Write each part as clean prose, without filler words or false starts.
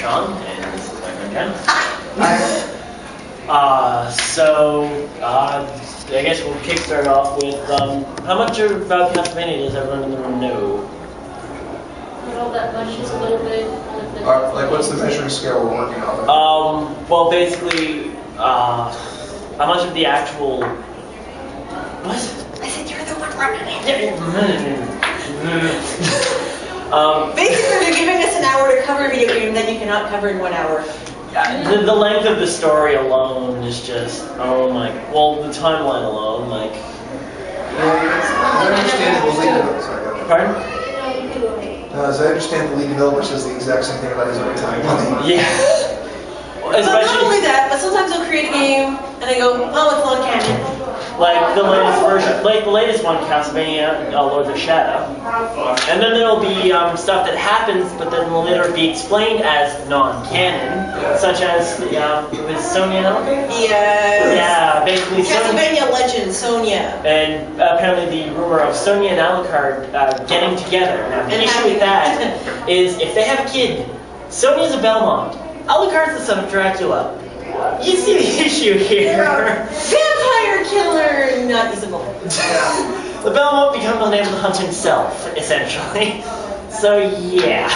Sean, and this is my friend Ken. I guess we'll kickstart off with how much about Castlevania does everyone in the room know? Not all that much, just a little bit. Like, what's the measuring scale we're working off of? Well, basically, how much of the actual... What? I said you're the one running it. Basically, they're giving us an hour to cover a video game that you cannot cover in 1 hour. The length of the story alone is just, oh my... Well, the timeline alone, like... I understand the lead developer. Sorry, go ahead. Pardon? As I understand, the lead developer says the exact same thing about his own timeline. Yeah. But not only that, but sometimes they'll create a game and they go, oh, it's non-canon. Like the latest version, like the latest one, Castlevania, Lords of Shadow. And then there'll be stuff that happens, but then will later be explained as non-canon, such as it was Sonya and Alucard? Yes. Yeah, basically Castlevania legend, Sonya. And apparently the rumor of Sonya and Alucard getting together. Now the issue with that is if they have a kid, Sonya's a Belmont, Alucard's the son of Dracula. You see the issue here. Vampire killer, not usable. The Belmont becomes unable to hunt himself, essentially. So yeah.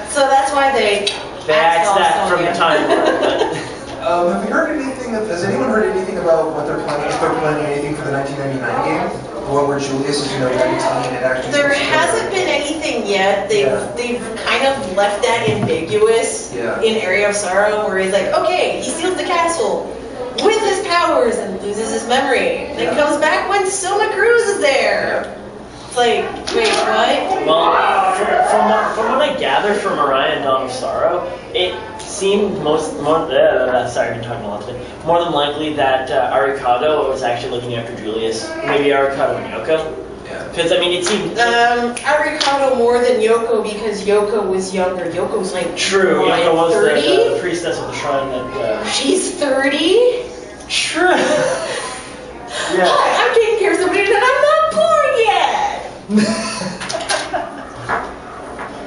So that's why they axed that from the timeline. Have you heard anything? Has anyone heard anything about what they're planning? If they're planning anything for the 1999 game, the one where Julius is, 19 and actually. There hasn't been anything yet. They've kind of left that ambiguous in Area of Sorrow, where he's like, okay, he steals the castle with his powers and loses his memory. Then comes back when Soma Cruz is there. It's like, wait, what? Well, from what I gathered from Mariah and Dawn of Sorrow, it seemed more than likely that Arikado was actually looking after Julius. Maybe Arikado and Yoko. Because, I mean, it seemed... Arikado more than Yoko because Yoko was younger. Yoko's like... True, like Yoko was 30? the priestess of the shrine that... She's 30? True. Yeah. Hi, I'm taking care of somebody that I'm not born yet!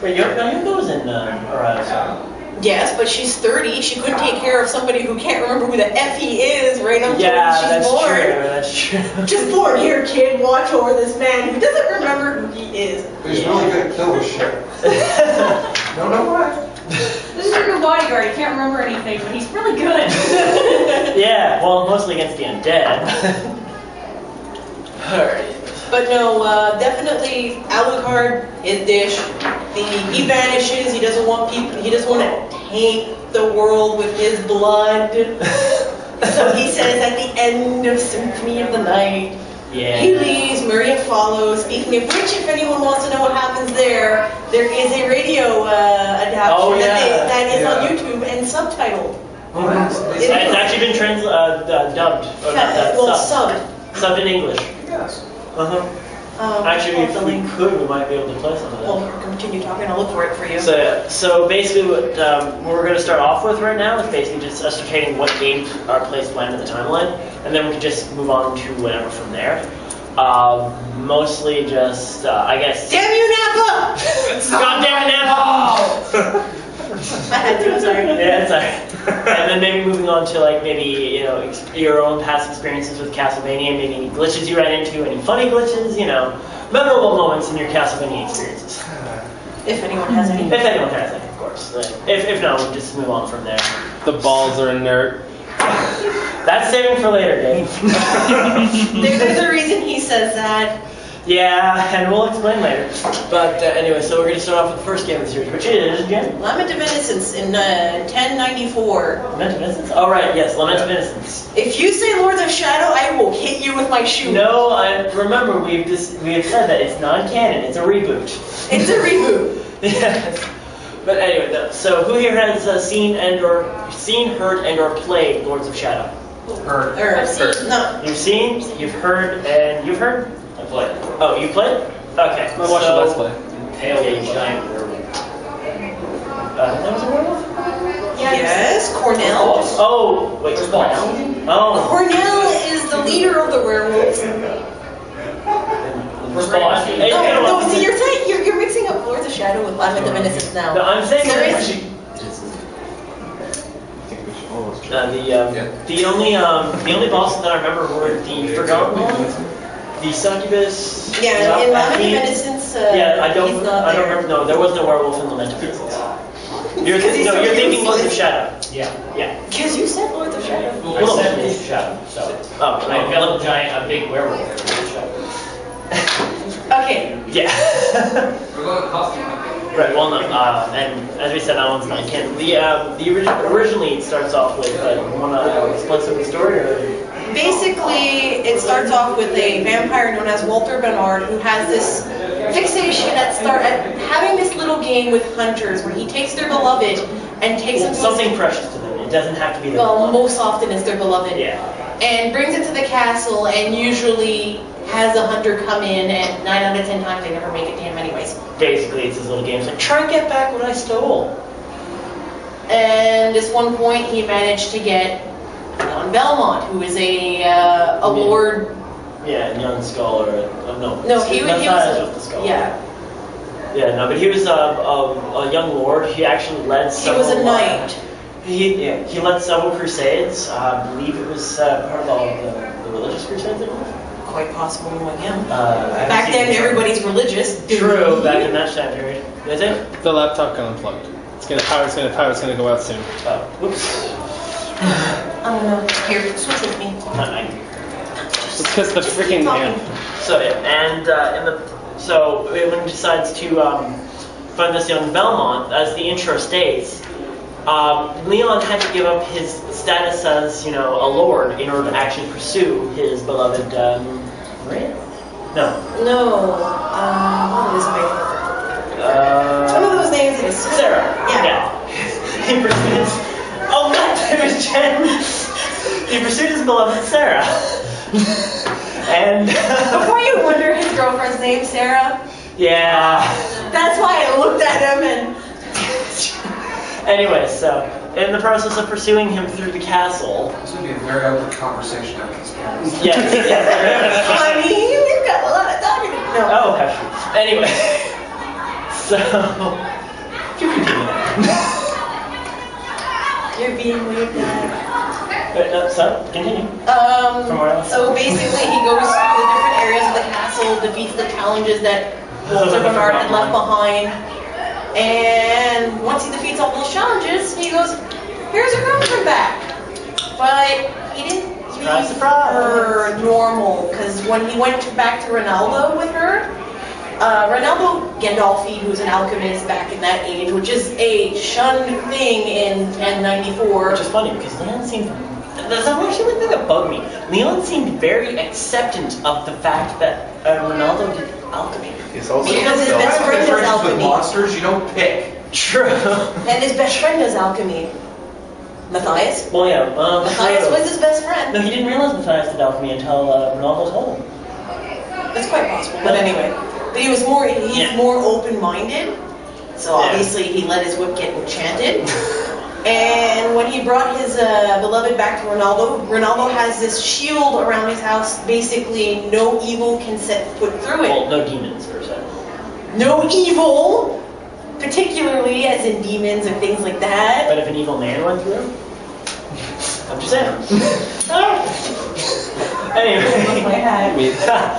Wait, Yoko was in Horizon. Yes, but she's 30. She couldn't take care of somebody who can't remember who the F he is right until she's born. That's true. Just born here, kid. Watch over this man who doesn't remember who he is. But he's really good at killing shit. Don't know why. This is your new bodyguard. He can't remember anything, but he's really good. Yeah, well, mostly against the undead. Alright. But no, definitely Alucard is dish. He vanishes. He doesn't want people. He doesn't want to taint the world with his blood. So he says at the end of Symphony of the Night. Yeah. He leaves. Maria follows. Speaking of which, if anyone wants to know what happens there is a radio adaptation that is on YouTube and subtitled. Oh, nice. It's actually been dubbed. Subbed. Subbed in English. Yes. Actually, if we could, we might be able to play some of that. Well, continue talking. I'll look for it for you. So basically, what we're going to start off with right now is basically just ascertaining what games are placed when in the timeline, and then we can just move on to whatever from there. Mostly just, I guess. Damn you, Napa! God damn it, Napa! I had to. Sorry. Yeah, it's alright. And then maybe moving on to maybe your own past experiences with Castlevania, maybe any glitches you ran into, any funny glitches, memorable moments in your Castlevania experiences. If anyone has any. If anyone has any, of course. If not, we'll just move on from there. The balls are inert. That's saving for later, Dave. There's a reason he says that. Yeah, and we'll explain later. But anyway, so we're going to start off with the first game of the series, which is, again? Lament of Innocence in 1094. Lament of Innocence? Oh, right, yes, Lament of Innocence. If you say Lords of Shadow, I will hit you with my shoe. No, remember, we have said that it's non-canon, it's a reboot. It's a reboot. Yes. But anyway, so who here has seen, heard, and/or played Lords of Shadow? Heard. No. You've seen, you've heard, and you've heard? I played. Oh, you played? Okay. I watched the Let's Play. Tail you giant werewolf. That was a werewolf? Yes, Cornell. Oh, wait, Cornell? Oh. Cornell is the leader of the werewolves. No, see, you're mixing up Lords of Shadow with Lament of Innocence now. No, I'm saying there is. The only bosses that I remember were the Forgotten One, the Succubus. Yeah, in Lament of Innocence, yeah, I he's don't not there. remember. No, there was no werewolf in Lament of Innocence. You're thinking Lords of Shadow. Yeah. Because you said Lords of Shadow. I said Lords of Shadow, so. Oh, I felt a big werewolf. Okay. Yeah. We're going to costume. Right. Well, no. And as we said, that one's not canon. Originally it starts off with. You want to explain some of the story, or? Basically, it starts off with a vampire known as Walter Bernard who has this fixation at having this little game with hunters where he takes their beloved and takes them to Something precious to them. It doesn't have to be their well, beloved. most often it's their beloved. Yeah. And brings it to the castle and usually has a hunter come in, and 9 out of 10 times they never make it to him anyways. Basically, it's his little game. It's like, try and get back what I stole. And this one point he managed to get Leon Belmont, who is a lord. Yeah, young Squal or no. No, he was just the Squal. yeah. Yeah, no, but he was a young lord. He actually led He several. was a knight. He led several crusades. I believe it was part of all the religious crusades. I believe. Quite possible like him. I haven't Back seen then, the chart. everybody's religious. True, back in that time period. Is it? The laptop got unplugged. Power's gonna go out soon. Oh, whoops. I don't know. Here, switch with me. It's because the freaking amp. So yeah, and when he decides to find this young Belmont, as the intro states, Leon had to give up his status as, a lord in order to actually pursue his beloved Maria? No. No. What is it? One of those names is Sarah. Yeah. He pursued his... Oh, God, it was Jen. He pursued his beloved Sarah. And... Before you wonder his girlfriend's name, Sarah. Yeah. That's why I looked at him and... Anyway, so, in the process of pursuing him through the castle... This would be a very ugly conversation after this podcast. Yes. I mean, you've got a lot of talking to do. Oh, hush. Anyway, so... You continue. You're being weird, Dad. So, continue. From where else? So basically he goes to the different areas of the castle, defeats the challenges that Walter Bernard had left behind, and once he defeats all those challenges, he goes, here's your girlfriend back. But he didn't leave her normal, because when he went back to Ronaldo with her, Ronaldo Gandolfi, who's an alchemist back in that age, which is a shunned thing in 1094. Which is funny, because Leon seemed... That's actually one thing that bugged me. Leon seemed very acceptant of the fact that Ronaldo did alchemy. He's also Because his best friend does With alchemy. monsters, you don't pick. True. And his best friend does alchemy. Matthias? Well, yeah. Matthias true. was his best friend. No, he didn't realize Matthias did alchemy until Ronaldo told him. That's quite possible, but anyway. But he's more open-minded, so obviously he let his whip get enchanted. And when he brought his beloved back to Ronaldo, Ronaldo has this shield around his house, basically no evil can set foot through it. Well, no demons, per se. No evil, particularly as in demons and things like that. But if an evil man went through? I'm just saying. Anyway.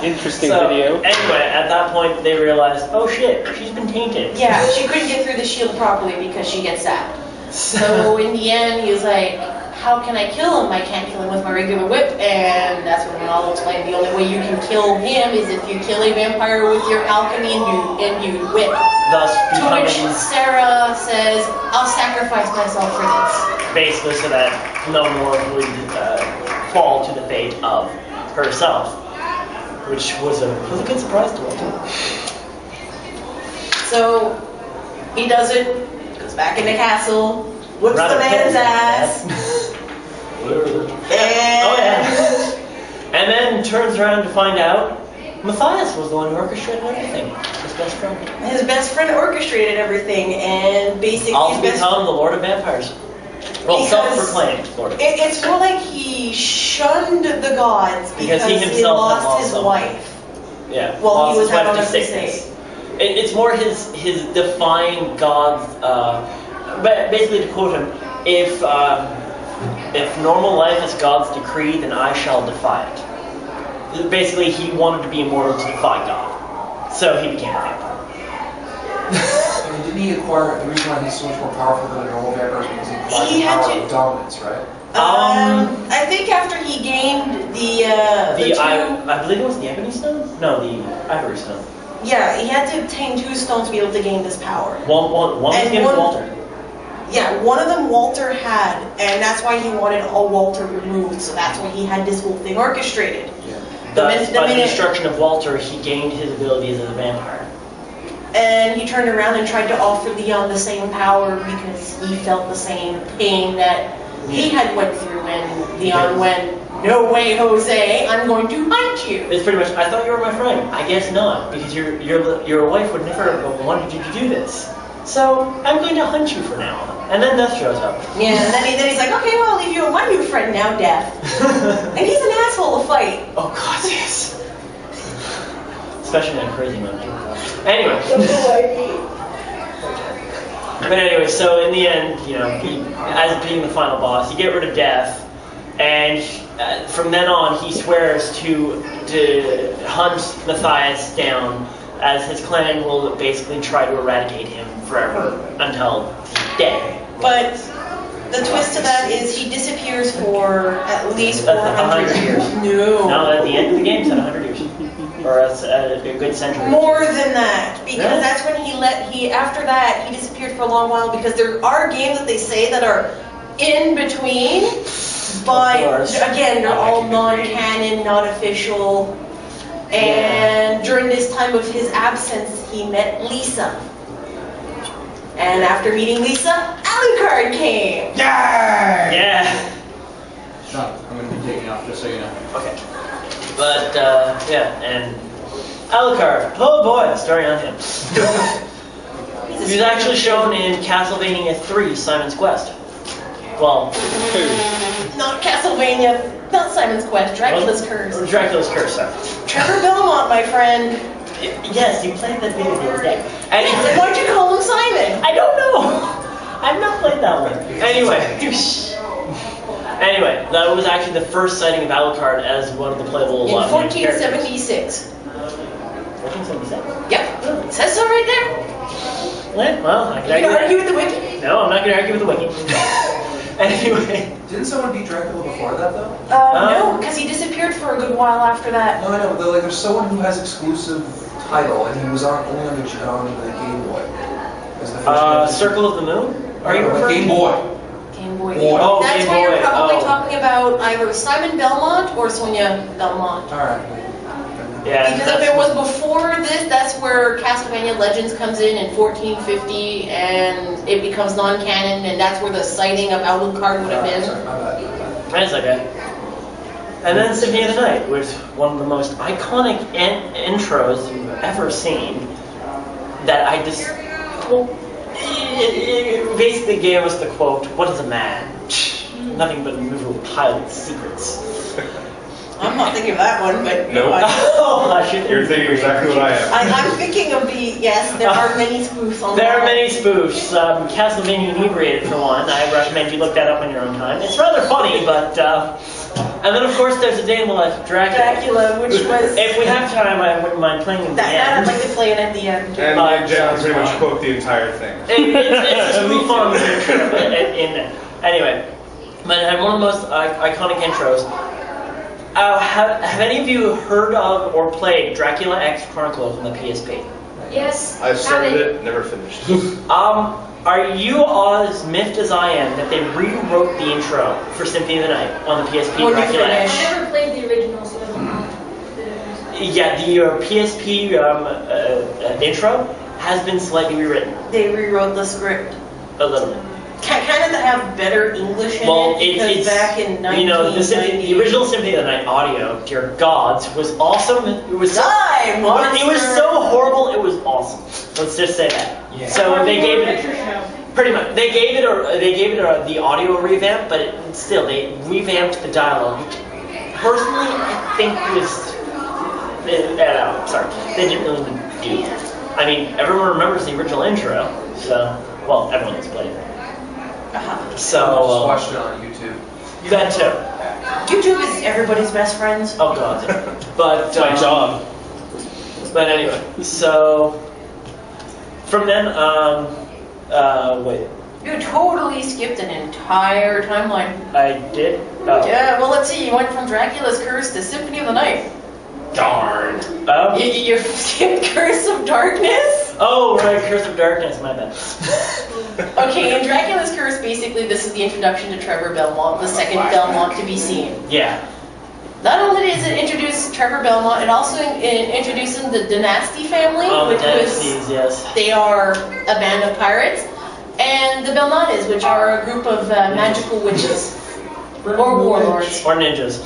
Interesting video. Anyway, at that point they realized, oh shit, she's been tainted. Yeah, she couldn't get through the shield properly because she gets zapped. So in the end, he was like, how can I kill him? I can't kill him with my regular whip. And that's when Ronaldo explained the only way you can kill him is if you kill a vampire with your alchemy and you whip. Thus To which becoming Sarah says, I'll sacrifice myself for this. basically so that no more would fall to the fate of herself, which was a good surprise to her. So he does it, goes back in the castle, whips Rather the man's pissed. ass, Oh yeah. And then turns around to find out Matthias was the one who orchestrated everything. His best friend. his best friend orchestrated everything, and basically All his to best become the Lord of Vampires. Well, Because self-proclaimed Lord of Vampires. It's more like he shunned the gods because he he himself had lost lost his someone. wife. Yeah. Well, lost he was his wife having to a sickness. crusade. It's more his defying God's. But basically, to quote him, if if normal life is God's decree, then I shall defy it. Basically, he wanted to be immortal to defy God, so he became a vampire. And didn't he acquire, the reason why he's so much more powerful than a normal vampire is because he acquired He the had power to- of dominance, right? I think after he gained the two, I believe it was the Ebony Stone? No, the Ivory Stone. yeah, he had to obtain 2 stones to be able to gain this power. One was And given one- Walter. Yeah, one of them Walter had, and that's why he wanted all Walter removed, so that's why he had this whole thing orchestrated. Thus, by the destruction of Walter, he gained his abilities as a vampire. And he turned around and tried to offer Leon the same power because he felt the same pain that he had went through, and Leon went, "No way, Jose, I'm going to hunt you." It's pretty much, I thought you were my friend. I guess not, because your wife would never have wanted you to do this. So, I'm going to hunt you for now. And then Death shows up. Yeah, and then he's like, "Okay, well, I'll leave you with my new friend now, Death." And he's an asshole to fight. Oh god, yes. Especially in crazy mode. Anyway. But anyway, so in the end, you know, as being the final boss, you get rid of Death, and from then on, he swears to hunt Matthias down, as his clan will basically try to eradicate him forever until he's dead. But the twist to that is he disappears for at least 400 years. No. No, at the end of the game, it's at 100 years. Or a good century. More than that, because Really? that's when after that, he disappeared for a long while, because there are games that they say that are in between, but again, they're all non-canon, not official. And during this time of his absence, he met Lisa. And after meeting Lisa, Alucard came. Yeah! Sean, I'm going to be taking off, just so you know. Okay. But, yeah, and Alucard, oh boy, story on him. He was actually shown in Castlevania III, Simon's Quest. Well, Not Castlevania, not Simon's Quest, Dracula's Curse. Dracula's Curse, sorry. Trevor Belmont, my friend. Yes, you played that video the other day. Yes, and why'd you call him Simon? I don't know! I've not played that one. Anyway, that was actually the first sighting of Alucard as one of the playable In characters. 1476. 1477? Yep, it says so right there. Well, I You can can argue with the wiki? No, I'm not going to argue with the wiki. Anyway. Didn't someone beat Dracula before that, though? No, because he disappeared for a good while after that. No, I know, but there's someone who has exclusive title, and he was only on the Game Boy. As the first Circle of the Moon? Are you referring Game to? Boy. Game Boy. Oh, That's Game why you're Boy, probably oh. talking about either Simon Belmont or Sonia Belmont. Alright. Yeah, Because if it was before this, that's where Castlevania Legends comes in 1450, and it becomes non-canon, and that's where the sighting of Alucard would have been. Sorry, my bad. That's okay. And then Symphony of the Night was one of the most iconic intros you've ever seen. That I just... Well, it basically gave us the quote, "What is a man? Nothing but a miserable pile of secrets." I'm not thinking of that one, but Nope. Oh, I should. You're thinking exactly what I am. I'm thinking of yes, there are many spoofs on There are that. many spoofs. Castlevania Inebriated, for one. I recommend you look that up on your own time. It's rather funny, but... and then, of course, there's A Day in the Life of Dracula, which was... If we have time, I wouldn't mind playing in the That I'd end. like to play it at the end. And I pretty much quote the entire thing. It's a spoof on the intro. Anyway, but it had one of the most iconic intros. Have any of you heard of or played Dracula X Chronicles on the PSP? Yes. I started it, never finished. Are you as miffed as I am that they rewrote the intro for Symphony of the Night on the PSP When you Dracula X? I never played the original, so I don't know. Yeah, the PSP intro has been slightly rewritten. They rewrote the script. A little bit. Kind of to have better English in Well, it, because it's back in 1990... you know, the original Symphony of the Night audio, dear gods, was awesome. It was so, it was so horrible. It was awesome. Let's just say that. Yeah. So they gave it Picture show. pretty much. They gave it the audio revamp, but still they revamped the dialogue. Personally, I think it was. Sorry, they didn't really do. I mean, everyone remembers the original intro, so everyone that's played it. So Just watched it on YouTube. That too. YouTube is everybody's best friend. Oh god. But It's my job. But anyway, so from then, wait. You totally skipped an entire timeline. I did. Oh. Yeah, well, let's see. You went from Dracula's Curse to Symphony of the Night. Darn. You skipped Curse of Darkness? Oh, right, Curse of Darkness, my bad. Okay, in Dracula's Curse, basically, this is the introduction to Trevor Belmont, the second Belmont to be seen. Yeah. Not only does it introduce Trevor Belmont, it also introduces the Dynasty family, Oh, the which Dynasties, yes. they are a band of pirates, and the Belmontes, which are a group of magical witches or warlords. Or ninjas.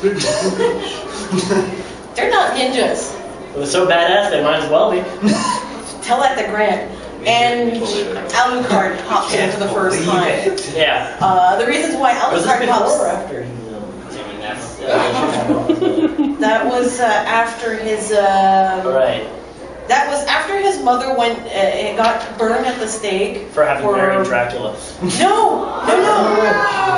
They're not ninjas. It was so badass, they might as well be. Tell that to Grant. And Alucard pops in for the first time. Yeah. The reasons why Was this Alucard before pops. or after he That was after his. Right. That was after his mother went. Got burned at the stake. For having married Dracula. No.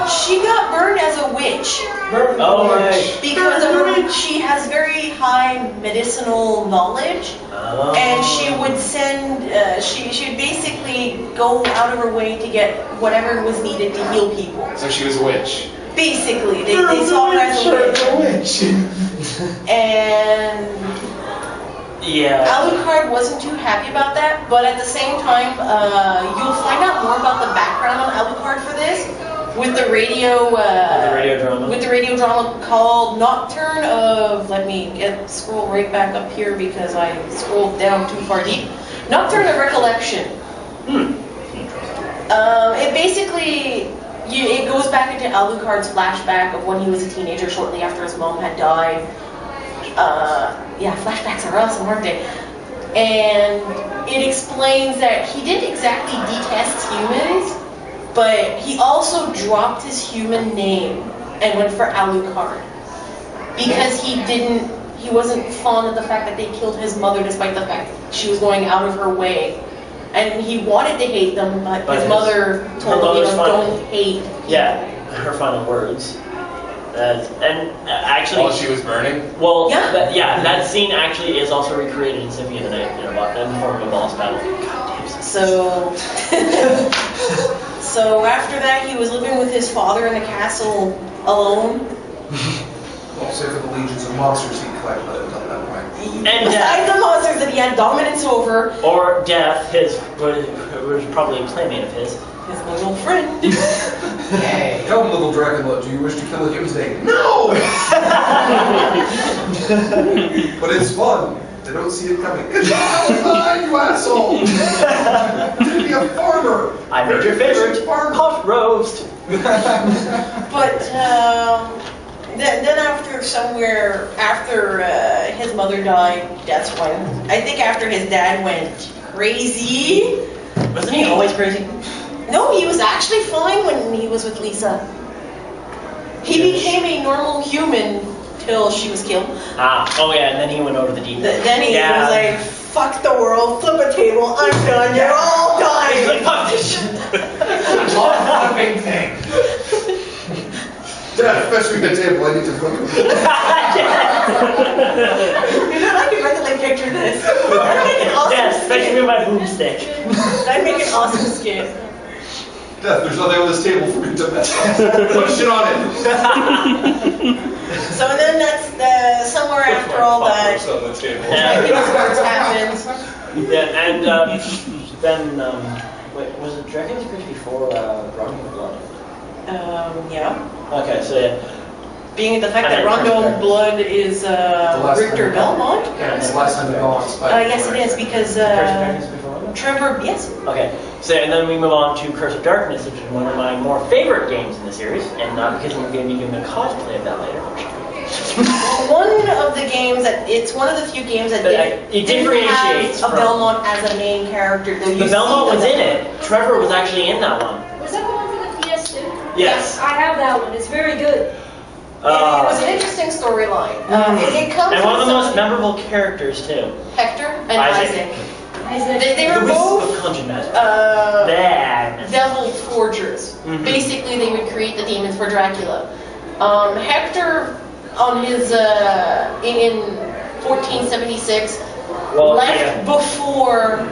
She got burned as a witch. Oh, right. Because of her, she has very high medicinal knowledge, Oh. and she would send. She'd basically go out of her way to get whatever was needed to heal people. So she was a witch. Basically, they saw her as a witch. And Yeah. Alucard wasn't too happy about that, but at the same time, you'll find out more about the background on Alucard for this with the radio. The radio drama. With the radio drama called Nocturne of. Let me scroll right back up here because I scrolled down too far deep. Nocturne of Recollection. It basically. It goes back into Alucard's flashback of when he was a teenager shortly after his mom had died. Yeah, flashbacks are awesome, aren't they? And it explains that he didn't exactly detest humans, but he also dropped his human name and went for Alucard. Because he wasn't fond of the fact that they killed his mother despite the fact that she was going out of her way. And he wanted to hate them, but his mother told him, don't hate. Yeah, her final words. And actually... While she was burning? Well, Yeah. that scene actually is also recreated in Symphony of the Night in the form of a boss battle. So after that, he was living with his father in the castle alone. Well, save for the legions of monsters he collected at that point. And Besides the monsters that he had dominance over. Or Death, was probably a playmate of his. His loyal friend. Hey, come little Dracula, do you wish to kill a doomsday? No! But it's fun. They don't see it coming. Good job, Alucard, you asshole! You're be a farmer! I made your favorite pot roast! But then after his mother died, that's when, I think after his dad went crazy. Wasn't he always crazy? No, he was actually fine when he was with Lisa. He became a normal human till she was killed. Oh yeah, and then he went over the deep end. Then he was like, fuck the world, flip a table, I'm done, you're all He's like, dying. fuck this shit! Big thing. Dad, fetch me the table, I need to cook. You know, I can mentally picture this. I'd make an awesome Yes, especially skit. with my boomstick. I'd make an awesome skit. Dad, there's nothing on this table for me to mess with. Put shit on it. So and then that's somewhere after all that, On the table. Dracula's Curse happens. Yeah, and then, wait, was it Dracula's Curse before Rondo Blood? Yeah. Okay, so yeah. Being the fact that Rondo Blood is Richter Belmont. Yeah, it's the last time they go on spike. Yes, it is because Curse of Darkness before Rondo? Trevor. Yes. Okay, so and then we move on to Curse of Darkness, which is one of my more favorite games in the series, and not because we're going to be doing a cosplay of that later. One of the games it's one of the few games that It differentiates have a from- Belmont as a main character. Though The Belmont was in it. Trevor was actually in that one. Was that the one for the PS2? Yes. I have that one. It's very good. It was an interesting storyline. It comes And one of the from most memorable characters too. Hector and Isaac. Isaac. They were The Wisp both of Conjure Master. devil forgers. Mhm. Basically, they would create the demons for Dracula. Hector, on his in 1476, left before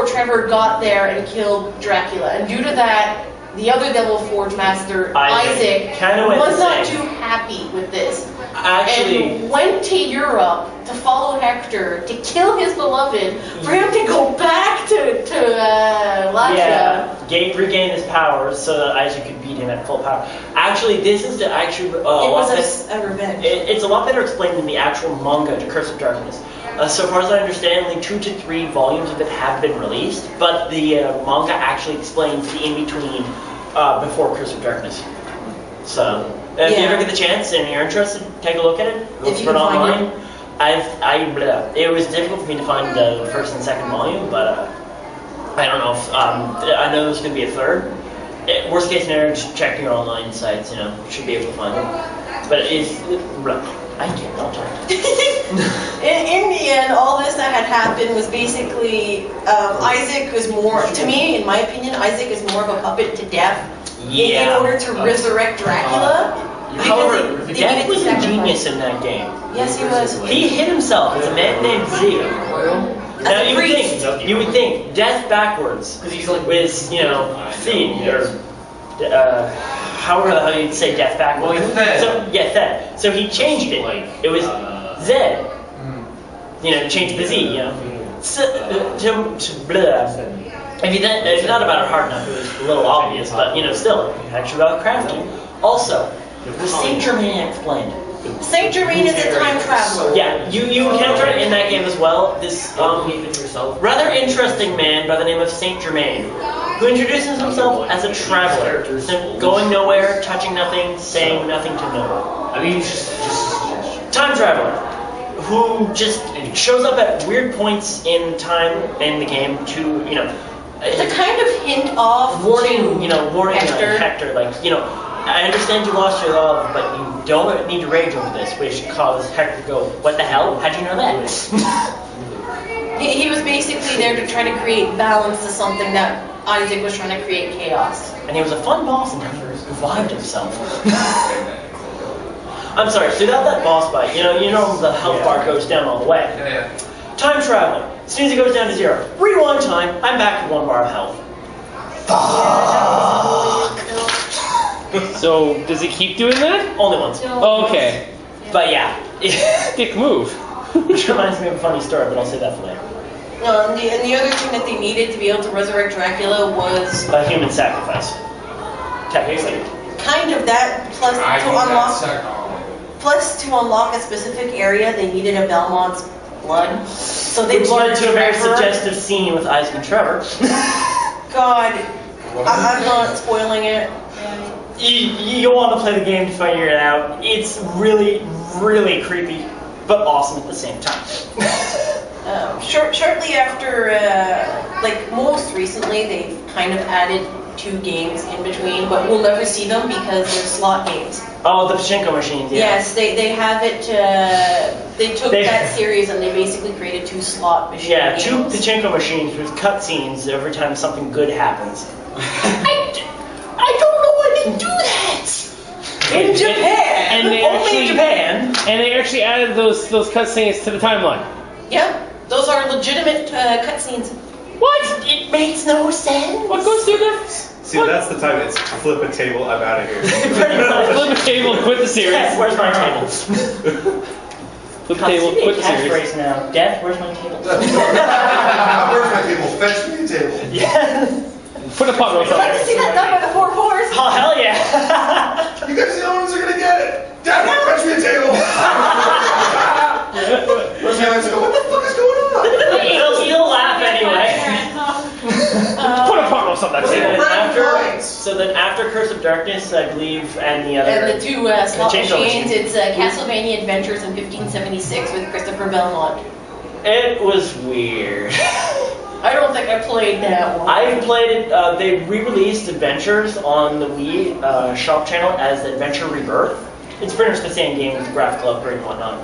Trevor got there and killed Dracula, and due to that, the other Devil Forge master, Isaac was not too happy with this. And went to Europe to follow Hector, to kill his beloved, for him to go back to Latvia. Yeah, regain his powers so that Isaac could beat him at full power. Actually, this is it was a revenge. It's a lot better explained in the actual manga to Curse of Darkness. So far as I understand, only 2 to 3 volumes of it have been released, but the manga actually explains the in-between before Curse of Darkness. So, if you ever get the chance and you're interested, take a look at it. Look for it online. It was difficult for me to find the first and second volume, but I don't know if I know there's going to be a third. Worst case scenario, just check your online sites. Should be able to find it. But it's I can't talk. In the end, all this that had happened was basically Isaac was more, to me, in my opinion, Isaac is more of a puppet to Death. In order to resurrect Dracula. However, Death was a genius in that game. Yes, he was. He hit himself. It's a man named Seah. Now you would think Death backwards was Seah, or however the hell you'd say Death backwards. Thed. So he changed it. It was Zed. Changed the Z. If you thought about it hard enough, it was a little obvious, but still, actually got crafty. Also, the Saint Germain explained. Saint Germain is a time traveler. Yeah, you encounter it in that game as well. This rather interesting man by the name of Saint Germain, who introduces himself as a traveler, going nowhere, touching nothing, saying nothing to no one. I mean, just time traveler, who just shows up at weird points in time in the game to it's a kind of hint of warning Hector. Hector, I understand you lost your love, but you don't need to rage over this, which caused Hector to go, what the hell? How'd you know that? He was basically there to try to create balance to something that Isaac was trying to create chaos. And he was a fun boss until he revived himself. I'm sorry, so that boss fight, the health bar goes down all the way. Time traveler. As soon as it goes down to 0, rewind time, I'm back to 1 bar of health. Fuck! So, does he keep doing that? Only once. Oh, okay. But yeah. Dick move. Which reminds me of a funny story, but I'll say that for later. And the other thing that they needed to be able to resurrect Dracula was a human sacrifice. Technically. Kind of that, plus to unlock a specific area, they needed a Belmont's blood. So they which led to a very suggestive scene with Isaac and Trevor. God, I'm not spoiling it. You want to play the game to figure it out. It's really, really creepy, but awesome at the same time. Shortly after, most recently, they've kind of added 2 games in between, but we'll never see them because they're slot games. Oh, the pachinko machines, yeah. Yes, they have it, they took that series and they basically created 2 slot machines. Yeah, 2 pachinko machines with cutscenes every time something good happens. I don't know why they do that! In Japan! And they only in Japan! And they actually added those cutscenes to the timeline. Yeah, those are legitimate cutscenes. What? It makes no sense. What goes through the... See, that's the time it's flip a table, I'm out of here. Flip a table, quit the series. Death, where's my table? Flip the table, quit the series. Catchphrase now. Death, where's my table? Where's my table? Fetch me a table. Yeah. Put a pot roast I'd on like to see that done by the 4 fours. Oh, hell yeah. You guys are the only ones who are gonna get it. Dad, fetch me a table. Where's my answer? What the fuck is going on? He'll still laugh anyway. Put a pot roast on that table. So then after Curse of Darkness, I believe, and the other... And the 2 slot machines, it's Castlevania Adventures in 1576 with Christopher Belmont. It was weird. I don't think I played that one. I played it, they re-released Adventures on the Wii shop channel as Adventure Rebirth. It's pretty much the same game with graphical upgrade and whatnot.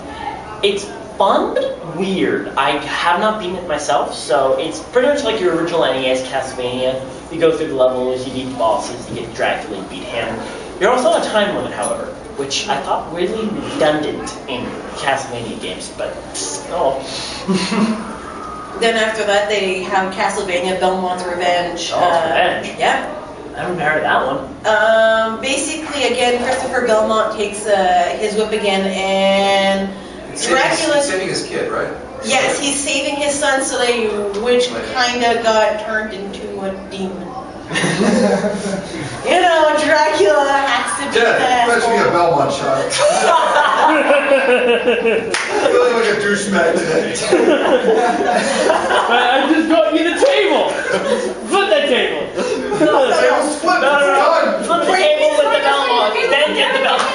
It's fun, but weird. I have not beaten it myself, so it's pretty much like your original NES Castlevania. You go through the levels, you beat the bosses, you get Dracula, you beat him. You're also on a time limit, however, which I thought really redundant in Castlevania games, but oh. Then after that, they have Castlevania Belmont's Revenge. Revenge? Yeah. I haven't heard of that one. Basically, again, Christopher Belmont takes his whip again, and Dracula. He's saving his kid, right? Yes, he's saving his son, which kind of got turned into a demon. You know, Dracula has to be that. That's me a Belmont shot. Feeling like a douchebag today. I just got you the table. Flip that table. Table's flipped. No. It's Flip the table with the Belmont, then get the Belmont.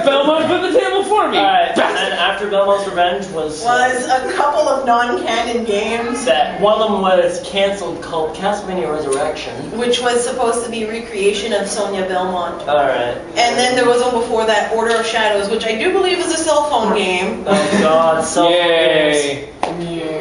Belmont put the table for me. Alright, and after Belmont's Revenge was a couple of non-canon games. that one of them was cancelled called Castlevania Resurrection. Which was supposed to be a recreation of Sonia Belmont. Alright. And then there was one before that, Order of Shadows, which I do believe is a cell phone game. Oh god, so Yay.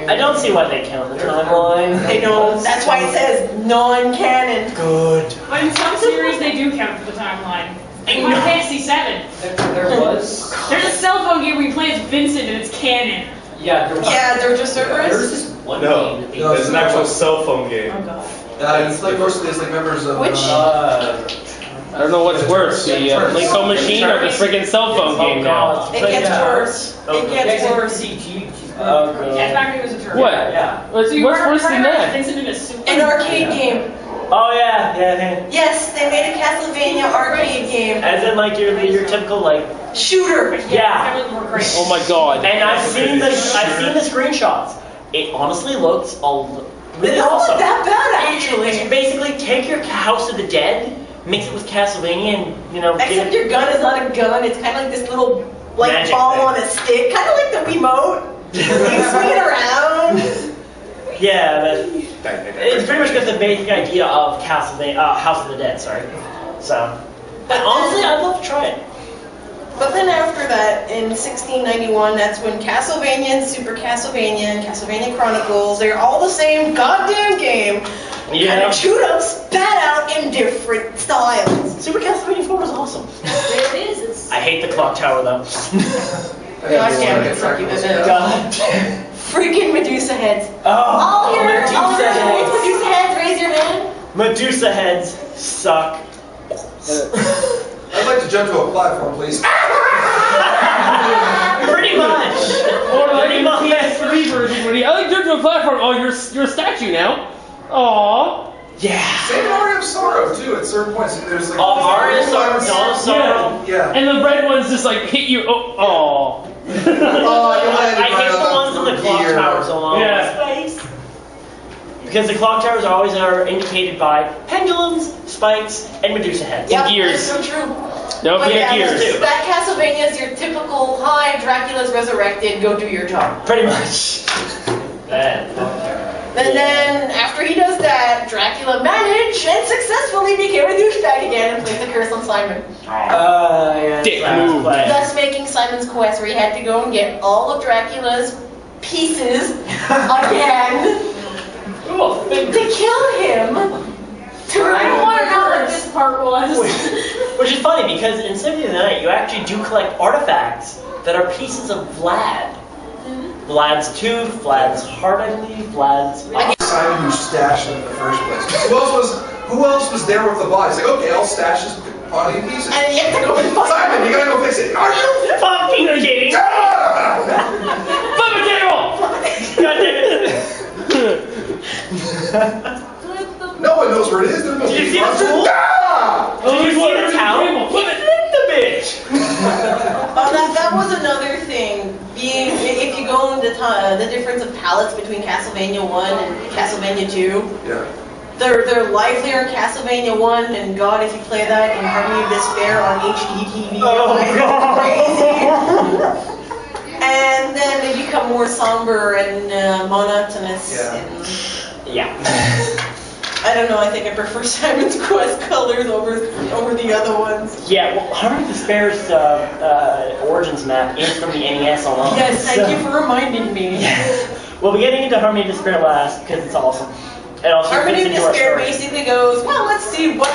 I don't see why they count the timeline. They don't. That's why it says non-canon. Good. But in some series, they do count for the timeline. Like Final Fantasy VII. There was. There's a cell phone game where you play as Vincent and it's canon. Yeah, there was. Yeah, they're just There was Cerberus. this one No, game that No, it's an actual cell phone game. Oh god. It's like mostly it's like members of. Which? I don't know what's worse, the Plinko machine or the friggin' cell phone game now. It gets worse. It gets worse. Oh Cat god. Factory was a turtle. What? Yeah. What's So you worse than that? Vincent in a suit. An arcade game. Oh yeah. Yes, they made a Castlevania arcade game. As in like your typical like Shooter. yeah. That was more crazy. Oh my god. And I've seen the screenshots. It honestly looks They really don't awesome. look that bad, You actually. basically take your House of the Dead, mix it with Castlevania, and Except your gun is not a gun. It's kind of like this little Magic ball thing. on a stick, kind of like the Wiimote. You swing it around. yeah, but it's pretty much got the basic idea of Castlevania, House of the Dead. Sorry. So, but honestly, I'd love to try it. But then after that, in 1691, that's when Castlevania and Super Castlevania and Castlevania Chronicles, they're all the same goddamn game. Yeah. Kind of chewed up, spat out in different styles. Super Castlevania 4 was awesome. There it is. It's I hate the clock tower though. God damn it, fuck you, God. freaking Medusa heads. Oh, All here, Medusa all here, heads. Medusa heads, raise your hand. Medusa heads suck. I'd like to jump to a platform, please. Pretty much. Or like Pretty in the much. PS3 version when I like jump to a platform. Oh, you're a statue now. Aww. Yeah. Same Aria of Sorrow too. At certain points, there's like. Oh, Aria of Sorrow, Dawn of Sorrow. Yeah. And the red ones just like hit you. Oh, Oh, you landed I right hate the on ones in the clock gear. tower so long. Yeah. Because the clock towers always are indicated by pendulums, spikes, and Medusa heads. Yep, gears. that's so true. Don't But forget yeah, gears. that Castlevania is your typical, hi, Dracula's resurrected, go do your job. Pretty much. Bad. And then, after he does that, Dracula managed and successfully became a douchebag again and played the curse on Simon. Yeah. Dick that's move. play. Thus making Simon's quest where he had to go and get all of Dracula's pieces again Cool. to kill him. To I don't want to know what remember this part was. Which is funny because in Symphony of the Night you actually do collect artifacts that are pieces of Vlad. Vlad's tooth, Vlad's heart, I believe, Vlad's. Simon who stashed them in the first place. Who else was there with the body? He's like, okay, I'll stash his body in pieces. And you have to go and find Simon, you gotta go fix it. Are you? Fucking kidding! Ah! Flip a table! God damn it! No one knows where it is. There's no Did you see key. the tool? Ah! Did you see the towel? He flipped the bitch! Oh, that was another thing. If you go into the difference of palettes between Castlevania 1 and Castlevania 2, Yeah. they're livelier in Castlevania 1, and God, if you play that in Harmony of Despair on HD TV, Oh, it's God. crazy. And then they become more somber and monotonous. Yeah. And Yeah. I don't know, I think I prefer Simon's Quest colors over the other ones. Yeah, well, Harmony of Despair's Origins map is from the NES alone. Yes, thank you for reminding me. We'll be getting into Harmony of Despair last because it's awesome. It also Harmony fits of into our Despair story. basically goes, well, let's see what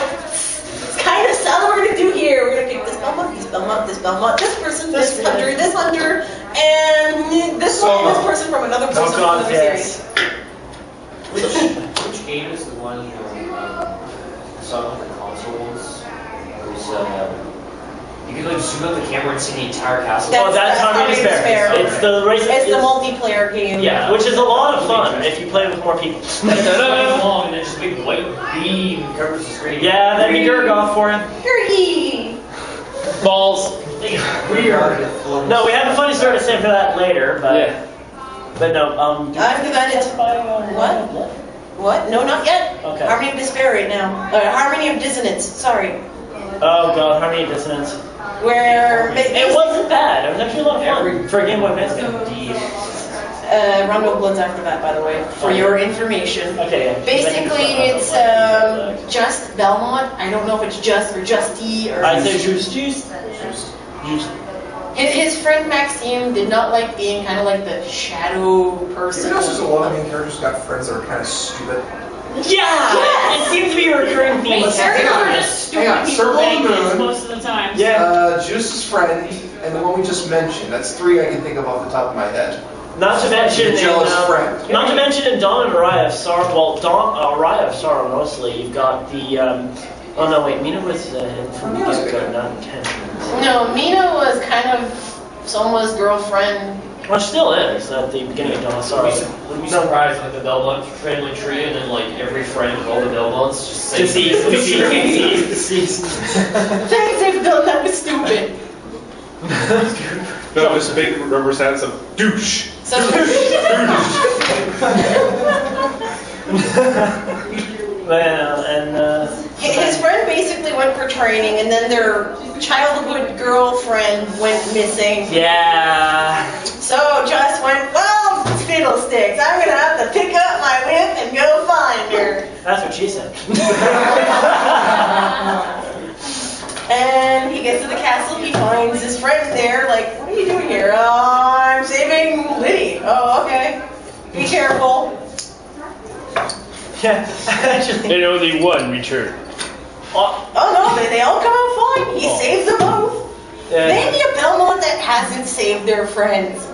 kind of style we're gonna do here. We're gonna pick this Belmont, this Belmont, this Belmont, this person, this hunter, and this one, this person from another person from another series. Which game is the one I saw on the consoles? It was, you could like zoom out the camera and see the entire castle. That's Harmony of Despair. It's the race. It's the multiplayer game. Yeah, which is a lot of fun if you play with more people. It's really long and then just a big white beam covers the screen. Yeah, that'd be Gurgoth for him. Gurgy! Balls. Weird. No, we have a funny story to say for that later, but Yeah. but no. I've divided. What? What? No, not yet. Okay. Harmony of Despair right now. Harmony of Dissonance. Sorry. Oh god, Harmony of Dissonance. Where It wasn't bad. It was actually a lot of fun for a Game Boy Advance game. Rondo of Blood's after that, by the way, for your information. Okay. Yeah. Basically, it's just Belmont. I don't know if it's just or Justy or. I say Juice. His friend Maxime did not like being kind of like the shadow person. You know, there's a lot of main characters who got friends that are kind of stupid. Yeah! It seems to be a recurring theme. Main characters are just Hang on, stupid people Circle playing of the games Moon. most of the time. Yeah. Juice's friend, and the one we just mentioned. That's three I can think of off the top of my head. Not to mention The jealous friend. Not to mention in Dawn and Araya of Sorrow. Well, Araya of Sorrow mostly. You've got the. Oh no, wait. Mina was from the get-go, not intentions. No, Mina was kind of someone's girlfriend. Well, she still is at the beginning of Dawn of Sorrow. Would be surprised like the Belmont family tree and then like every friend of all the Belmonts just say Deceased. Things they've done that was stupid. No, this big rubber stamps of douche. So Well, and his friend basically went for training, and then their childhood girlfriend went missing. yeah. So Just went, well, fiddlesticks, I'm gonna have to pick up my whip and go find her. That's what she said. And he gets to the castle, he finds his friend there, like, what are you doing here? Oh, I'm saving Liddy. Oh, okay. Be careful. Yeah, actually. And only one returned. Oh no, they all come out fine. He saves them both. Maybe a Belmont that hasn't saved their friends.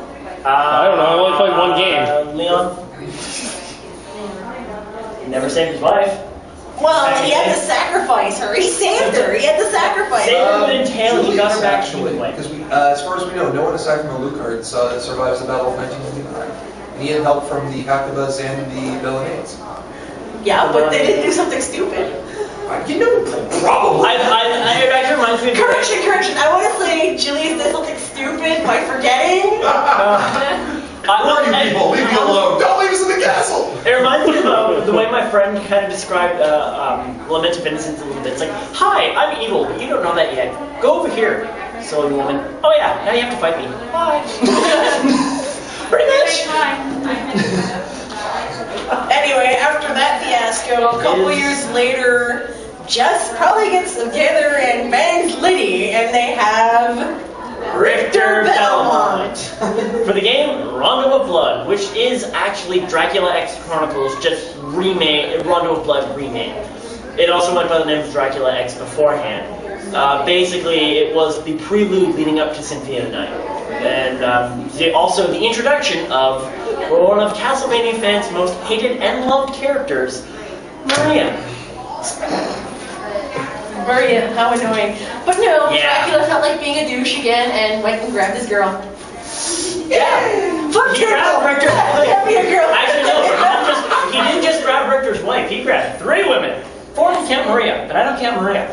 I don't know, I only played one game. Leon. He never saved his wife. Well, he had to sacrifice her. He saved her. He had to sacrifice Saved her. her would entail he got her back actually, human way. because as far as we know, no one aside from Alucard survives the Battle of 1999. And he had help from the Hakabas and the Belenades. Yeah, but they didn't do something stupid. You know, probably. It actually reminds me of Correction. I want to say Julius did something stupid by forgetting. Where you people? Leave me alone. Don't leave us in the castle. It reminds me of the way my friend kind of described Lament of Innocence a little bit. It's like, hi, I'm evil, but you don't know that yet. Go over here. So the woman, oh yeah, now you have to fight me. Bye. Pretty much. Anyway, after that fiasco, a couple years later, Just probably gets together and bangs Liddy, and they have Richter Belmont. For the game, Rondo of Blood, which is actually Dracula X Chronicles, just remade, Rondo of Blood remade. It also went by the name of Dracula X beforehand. Basically, it was the prelude leading up to Symphony of the Night. And also the introduction of one of Castlevania fans' most hated and loved characters, Maria. Maria, how annoying. But no, Dracula felt like being a douche again and went and grabbed his girl. Yeah! Fuck He your grabbed girl! Richter. Grab me a girl! Actually, no, he didn't just grab Richter's wife, he grabbed 3 women. 4 if you count Maria, but I don't count Maria.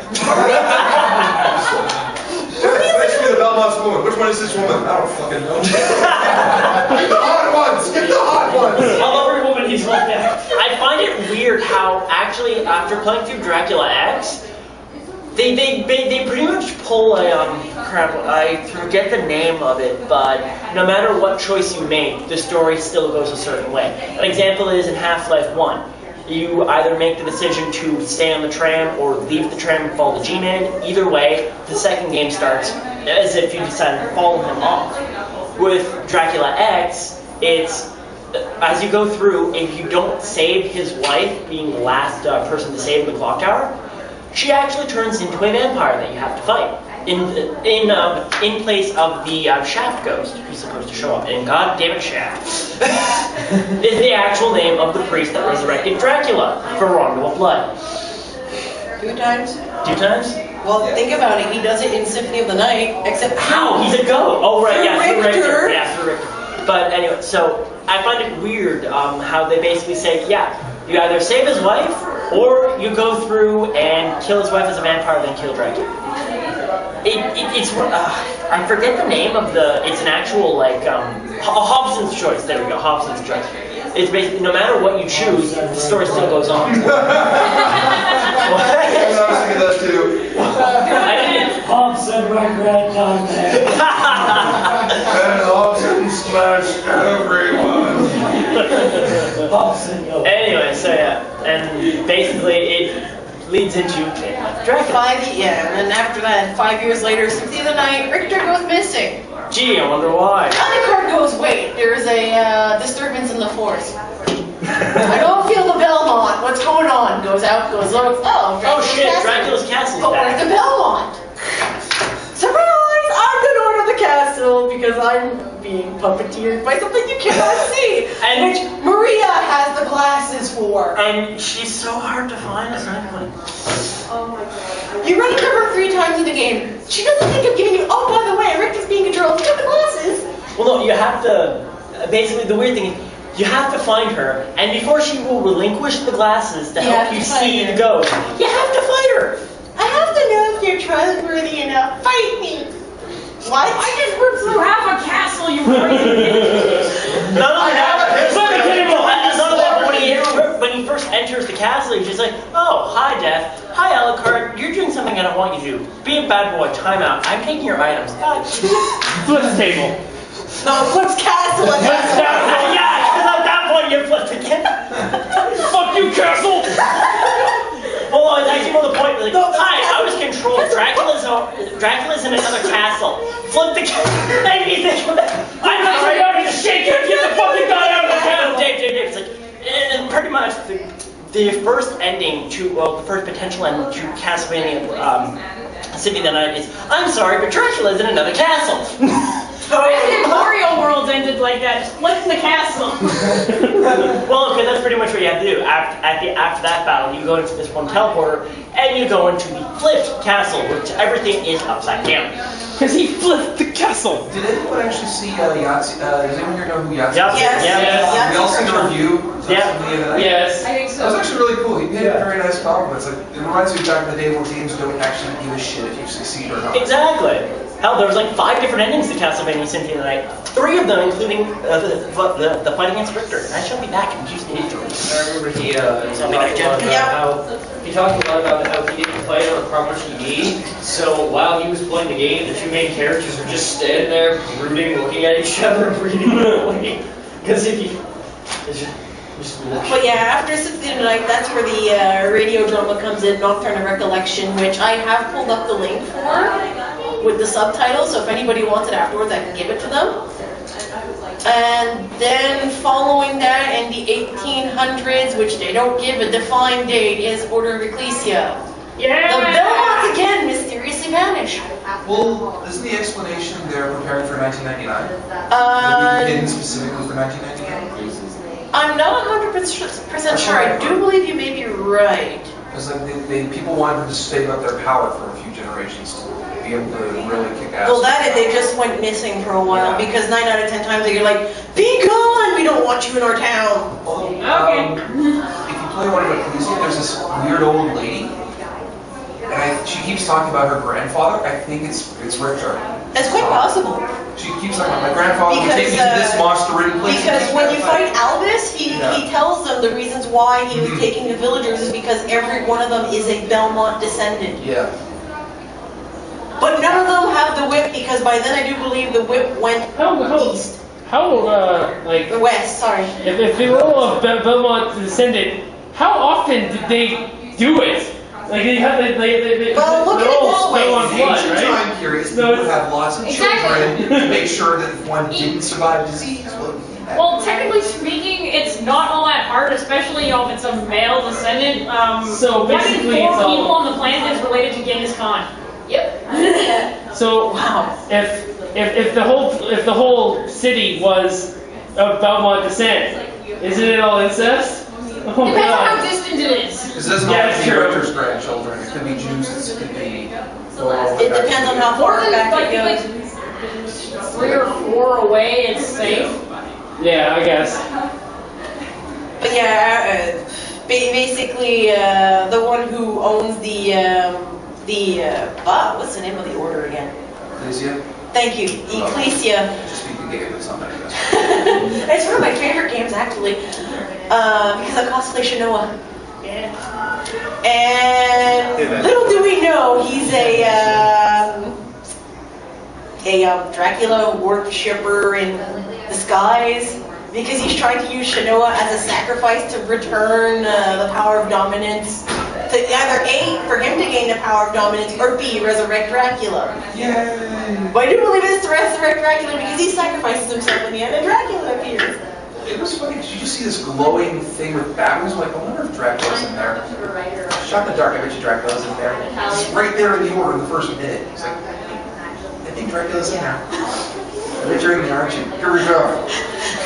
Thanks for the Belmont's woman. Which one is this woman? I don't fucking know. Get the hot ones! Get the hot ones! All every woman he's looked at. I find it weird how actually after playing through Dracula X, they pretty much pull a crap. I forget the name of it, but no matter what choice you make, the story still goes a certain way. An example is in Half-Life 1. You either make the decision to stay on the tram or leave the tram and follow the G-Man. Either way, the second game starts as if you decided to follow him off. With Dracula X, it's as you go through, if you don't save his wife, being the last person to save the clock tower, she actually turns into a vampire that you have to fight. In place of the Shaft Ghost, who's supposed to show up. And God damn it, Shaft is the actual name of the priest that resurrected Dracula for Rondo of Blood. 2 times? 2 times? Well, think about it. He does it in Symphony of the Night, except How? He's a ghost. Oh right, yeah, through Richter. Richter. Yeah, through Richter. But anyway, so I find it weird how they basically say, yeah, you either save his wife or you go through and kill his wife as a vampire, then kill Dracula. It's I forget the name of the. It's an actual like Hobson's choice. There we go, Hobson's choice. It's basically no matter what you choose, the story still goes on. I was thinking that too. Hobson, my granddaughter. And Hobson smashed everyone. Hobson, yo. Anyway, so yeah, and basically it leads into Dracula. and then after that, 5 years later, Symphony of the Night, Richter goes missing. Gee, I wonder why. Alucard goes, wait, there's a disturbance in the force. I don't feel the Belmont. What's going on? Goes out, goes looks. Oh, Oh shit, Dracula's castle's But where's back. the Belmont? Surprise! I'm the Lord of the castle because I'm being puppeteered by something you cannot see, And- which Maria has the glasses for. And she's so hard to find, isn't it? Oh my god. You run into her 3 times in the game. She doesn't think of giving you. Oh, by the way, Rick is being controlled. Look at the glasses. Well, no, you have to. Basically, the weird thing is, you have to find her, and before she will relinquish the glasses to You help have you to find see her. the ghost, you have to fight her. I have to know if you're trustworthy enough. Fight me. What? I just went through half a castle, you crazy. None of that. It's not a game of None of that. When he first enters the castle, he's just like, oh, hi, Death. Hi, Alucard. You're doing something I don't want you to do. Be a bad boy. Time out. I'm taking your items. God. Flip table. No, Flip's castle. Yeah, because at that point you flipped again. Fuck you, castle! Well, it's actually more the point. Like, hi, I was controlled. Dracula's in another castle. Flip the castle. I'm not ready to shake it. Get the fucking guy out of the castle. Dave. It's like, and pretty much the first ending to, well, the first potential ending to Castlevania Symphony of the Night is, I'm sorry, but Dracula's in another castle. If Mario Worlds ended like that, just flip the castle. Well, okay, that's pretty much what you have to do. After that battle, you go into this one teleporter, and you go into the flipped castle, which everything is upside down. Because he flipped the castle. Did anyone actually see Yahtzee? Does anyone here know who Yahtzee Yep. is? Yes. Yeah. We all seen the review. Yeah. Yes. I think That was so. actually really cool. He made a very nice compliment. It's like, it reminds me of back in the day where games don't actually give a shit if you succeed or not. Exactly. Hell, there was like 5 different endings to Castlevania Symphony of the Night. 3 of them, including the fight against Richter. And I shall be back in just a minute. I remember he talked a lot about Yeah. he talked a lot about how he didn't play on a proper TV. So while he was playing the game, the 2 main characters were just standing there, brooding, looking at each other, breathing away. Because if you, it's just But yeah, after Symphony of the Night, that's where the radio drama comes in, Nocturne of Recollection, which I have pulled up the link for with the subtitles, so if anybody wants it afterwards, I can give it to them. And then following that in the 1800s, which they don't give a defined date, is Order of Ecclesia. Yeah. The Belmonts again mysteriously vanish. Well, isn't the explanation they're preparing for 1999? Hidden specifically for 1999? I'm not 100% sure. I do believe you may be right. Because like people wanted to save up their power for a few generations to be able to really kick ass. Well, that they just went missing for a while because 9 out of 10 times you're like, be gone! We don't want you in our town. Although, if you play one of Ecclesia, there's this weird old lady, and she keeps talking about her grandfather. I think it's Richter. It's quite possible. She keeps talking about my grandfather would take me to this monster-ridden place. Because when you fight Albus, he tells them the reasons why he was taking the villagers is because every one of them is a Belmont descendant. Yeah. But none of them have the whip because by then I do believe the whip went east. Like, Or west, sorry. if they were all of Belmont descended, how often did they do it? Like, they have, Well, look at they're it all that way. still on blood, Ancient right? time periods, No, people would it's- have lots of Exactly. children to make sure that if one didn't survive disease, well, Well, technically speaking, it's not all that hard, especially if it's a male descendant. So one in basically four it's all- people on the planet is related to Genghis Khan. Yep. So if the whole city was of Belmont descent, isn't it all incest? Oh Depends on how god. distant it is. Because it doesn't Yeah, have to be true. Richter's grandchildren. It could be Jews. It could be. It depends on how More far than back like, it goes. 3 or 4 away, it's safe. Yeah, I guess. But yeah, basically, the one who owns what's the name of the order again? Ecclesia? Thank you, Ecclesia. Just speak the game or something, I guess. It's one of my favorite games, actually, because I cosplay Shanoa. And little do we know, he's a Dracula worshipper in disguise, because he's trying to use Shanoa as a sacrifice to return the power of dominance. To either A, for him to gain the power of dominance, or B, resurrect Dracula. Yay! But I do believe it's to resurrect Dracula because he sacrifices himself in the end and Dracula appears. It was funny because you just see this glowing thing with Batman. I'm like, I wonder if Dracula's in there. Shot in the dark, I bet you Dracula's in there. It's right there in the order in the first minute. It's like, I think Dracula's in there. I bet you're in there, aren't you? Here we go.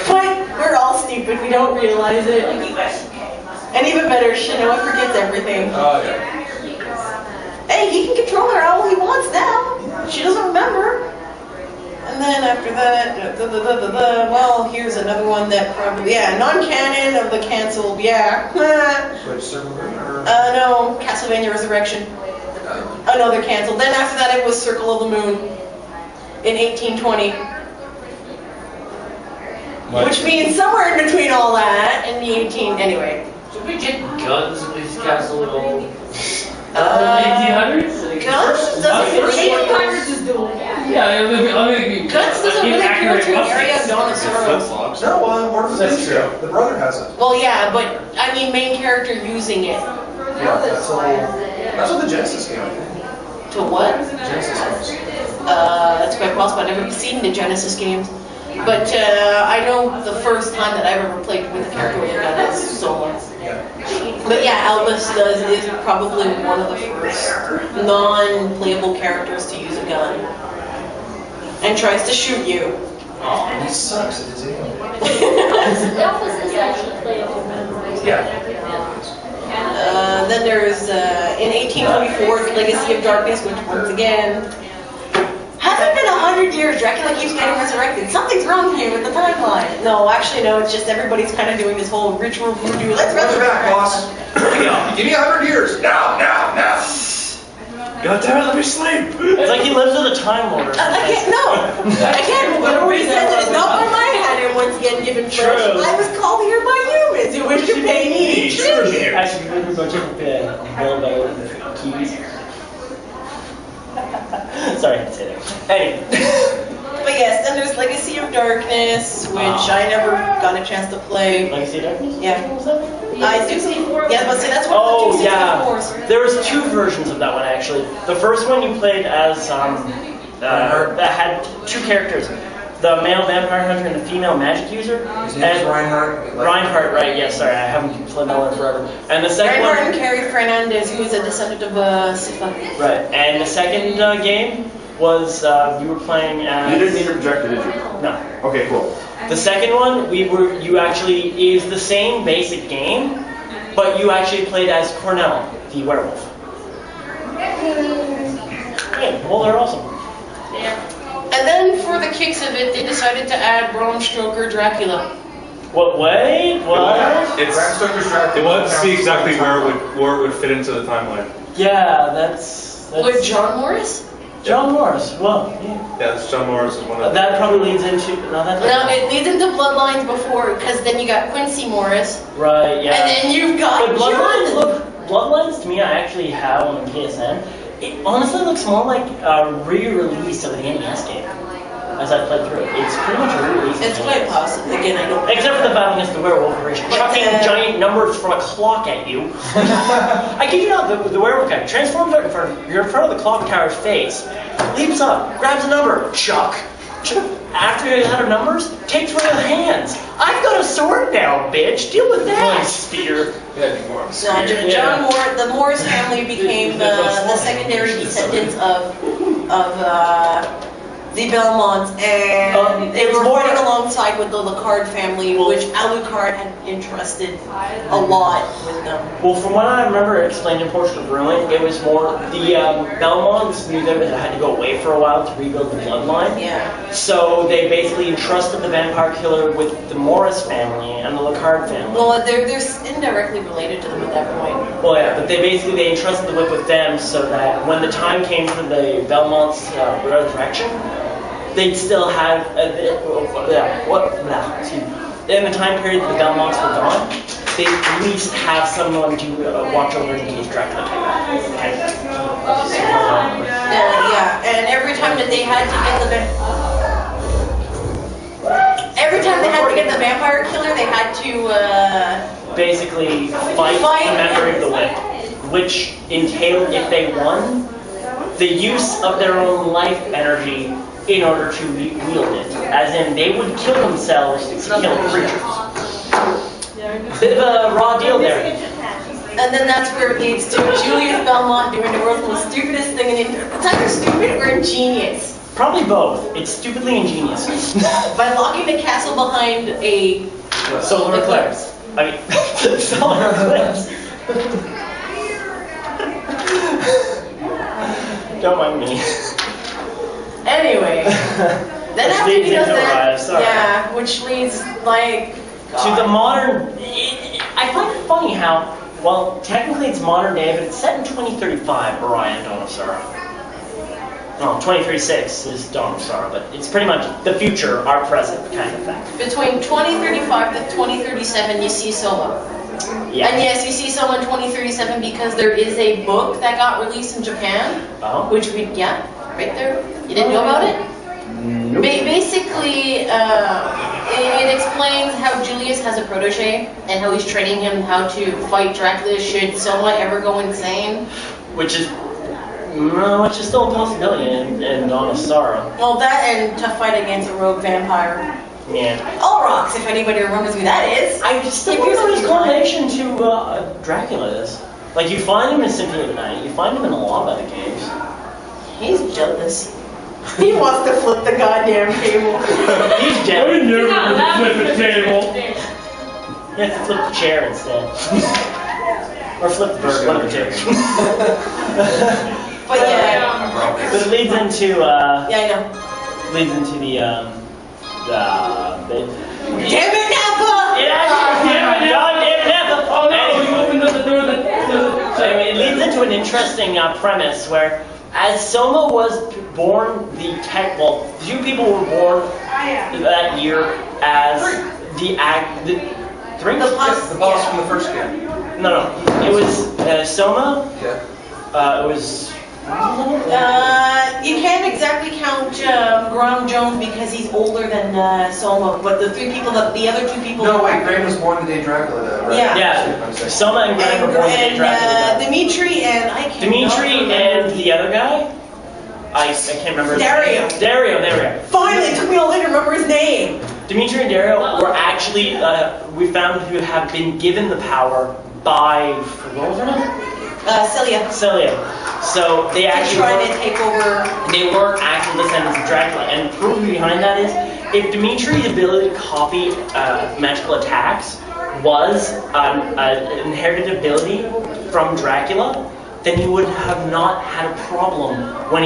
But we're all stupid, we don't realize it. And even better, Shanoa forgets everything. Oh, yeah. Hey, he can control her all he wants now. She doesn't remember. And then after that, well, here's another one that probably, non-canon of the canceled, Which Circle of the Moon or? No, Castlevania Resurrection. Another canceled. Then after that, it was Circle of the Moon in 1820. Which means somewhere in between all that and the 18, anyway. Did we get guns in these Castle of Gold? 1800s? Guns doesn't really 1800s is doing Yeah, Guns doesn't really go to an area of Donosaurus. Flip-flops. No, Martin That's Luther. true. The brother has it. Well, yeah, but I mean, main character using it. Yeah, that's what the Genesis game, I think. To what? Genesis games. That's quite possible. I've never seen the Genesis games. But I know the first time that I've ever played with a character with a gun is solo. Yeah. But yeah, Albus is probably one of the first non-playable characters to use a gun. And tries to shoot you. Oh, he sucks at his aim. Elvis is actually playable. Yeah. Then there's, in 1824, Legacy of Darkness, which once again, hasn't been 100 years. Dracula keeps getting resurrected. Something's wrong here with the timeline. No, actually, no, it's just everybody's kind of doing this whole ritual voodoo. Let's What's resurrect back, boss? Give me 100 years. Now. God damn it, let me sleep! It's like he lives with a time lord. I can't. Whatever he says, it is not by my hand, and once again given flesh. True. I was called here by humans who wish to pay me tribute. Actually, we were going to build out keys. Sorry, I had to say that. Anyway. But yes, then there's Legacy of Darkness, which I never got a chance to play. Legacy of Darkness? Yeah. What was that? I do. Yeah, but see, that's one Oh, of the yeah. 264s. There was two versions of that one, actually. The first one you played as, that had two characters. The male vampire hunter and the female magic user. His name is Reinhardt. Reinhardt, right, yes, sorry, I haven't played that one forever. And the second Reinhardt one... and Carrie Fernandez, who is a descendant of Seah. Right, and the second game was, you were playing as... You didn't need a projector, did you? No. Okay, cool. The second one, you actually, is the same basic game, but you actually played as Cornell, the werewolf. Yeah, well, they're awesome. Yeah. And then for the kicks of it, they decided to add Bram Stoker Dracula. What, wait, what? It's, Bram Stoker's Dracula. let's see exactly where it would fit into the timeline. Yeah, that's With John Morris? John Morris, well, yeah. Yeah, it's John Morris is one of That probably leads into, no, that's No, it leads into Bloodlines before, because then you got Quincy Morris. right, yeah. And then you've got But Bloodlines, John. look, Bloodlines to me, I actually have on the PSN. It honestly looks more like a re-release of the NES game. As I played through it, it's pretty much a re-release. It's quite possible. Again, I don't. Except for the battle against the werewolf, where he's chucking giant numbers from a clock at you. I kid you not, the werewolf guy transforms right in front of you. You're in front of the clock tower's face, leaps up, grabs a number, chuck. after he had her numbers, takes her in hands. I've got a sword now, bitch. Deal with that. Spear. Yeah, more of a No, spear. John Moore, the Morris family became the secondary descendants of the Belmonts, and they were fighting alongside with the Alucard family, which Alucard had entrusted a lot with them. Well, from what I remember explained in Portrait of Ruin, it was more the Belmonts knew they had to go away for a while to rebuild the bloodline. Yeah. So they basically entrusted the vampire killer with the Morris family and the Alucard family. Well, they're indirectly related to them at that point. Well, yeah, but they entrusted the whip with them so that when the time came for the Belmonts' resurrection, they'd still have in the time period that the Belmonts were gone, they at least have someone to watch over in case Dracula came back. Yeah, and every time that they had to get the vampire killer, they had to basically fight the memory of the whip, which entailed, if they won, the use of their own life energy in order to wield it. As in, they would kill themselves to kill creatures. Bit of a raw deal there. And then that's where it leads to Julius Belmont doing the world's most stupidest thing. And it's either stupid or ingenious. Probably both. It's stupidly ingenious. By locking the castle behind a solar eclipse. I mean, solar eclipse. Don't mind me. Anyway, then after he does that, yeah, which leads like to the modern. I find it funny how, well, technically it's modern day, but it's set in 2035, Orion, Dawn of Sorrow. No, 2036 is Dawn of Sorrow, but it's pretty much the future, our present kind of thing. Between 2035 to 2037, you see Soma. Yeah. And yes, you see Soma in 2037 because there is a book that got released in Japan, which right there. You didn't know about it? Nope. Basically, it explains how Julius has a protege and how he's training him how to fight Dracula should Soma ever go insane. Which is still a possibility in Dawn of Sorrow. Well, that and to fight against a rogue vampire. Yeah. All rocks, if anybody remembers who that is. I still don't know his correlation to Dracula is. Like, you find him in Symphony of the Night, you find him in a lot of other games. He's jealous. He wants to flip the goddamn table. He's jealous. I never flip the table. You have to flip the chair instead. Or flip the bird, one of the two. But yeah. But it leads into, yeah, I know. Leads into the Damn it, Nappa! God damn it, Nappa! Oh no, you opened up the door I mean, it leads into an interesting premise where, as Soma was born, two people were born that year as the boss from the first game. No, it was Soma. Yeah. It was. You can't exactly count Graham Jones because he's older than Soma, but the other two people. No, wait, Graham was born the day Dracula died, right? Yeah. Soma and Graham were born the day Dracula died. Dimitri and and the other guy. I can't remember his name. Dario, there we go. Finally, it took me all day to remember his name. Dimitri and Dario were actually, we found to have been given the power by, what was her name? Seah. So they actually tried to take over. They weren't actual descendants of Dracula. And proof behind that is, if Dimitri's ability to copy magical attacks was an inherited ability from Dracula, then he would have not had a problem when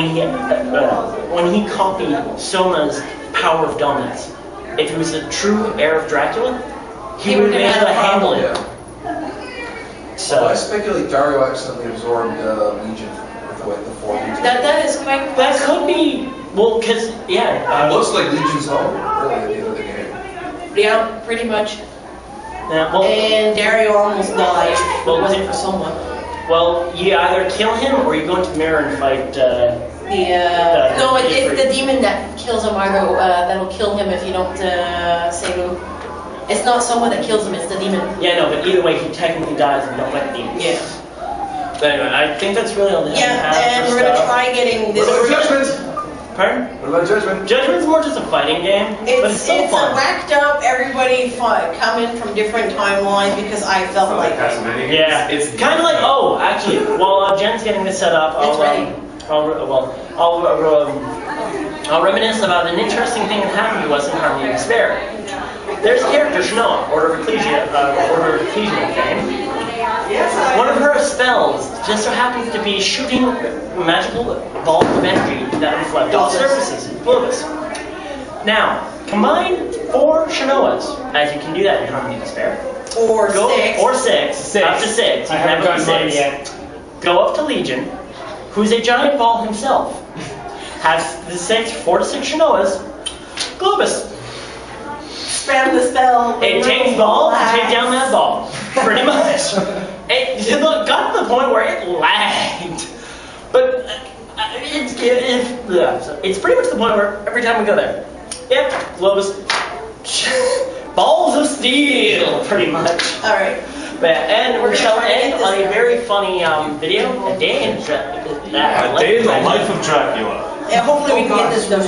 he copied Soma's power of dominance. If he was a true heir of Dracula, he would have been able to handle it. So I speculate Dario accidentally absorbed Legion with the 4 Legion. That is quite. That could be, well, because it looks like Legion's home, really, at the end of the game. Yeah, pretty much. Yeah, well, and Dario almost died. Well, it wasn't for someone. Well, you either kill him or you go into Mirror and fight. No, it's the demon that kills him. Either that'll kill him if you don't save him. It's not someone that kills him, it's the demon. Yeah, no, but either way, he technically dies if you don't fight the demon. Yeah. But anyway, I think that's really all they have. And we're gonna try getting this. Pardon? What about Judgment? Judgment's more just a fighting game, but it's It's so fun. a whacked up, everybody coming from different timelines because I felt like it. Castlevania. Yeah, it's kind of like, oh, actually, while Jen's getting this set up, It's ready. I'll reminisce about an interesting thing that happened to us in Harmony of Despair. There's a character, Shanoa, Order of Ecclesia fame. One of her spells just so happens to be shooting magical balls of energy that reflect off surfaces, globus. Now, combine 4 Shanoas, as you can do that in Harmony of Despair. Or 6. Or 6. Up to 6. I haven't gotten mine yet. Go up to Legion, who's a giant ball himself. Has the 4 to 6 Shanoas. Globus. Spam the spell. It takes balls to take down that ball. Pretty much. It got to the point where it lagged. But it's pretty much the point where every time we go there, yep, Globus. Balls of steel, pretty much. Alright. But, and we shall end on a very funny video, a day in A day in the life of Dracula. Yeah, hopefully we can get this done.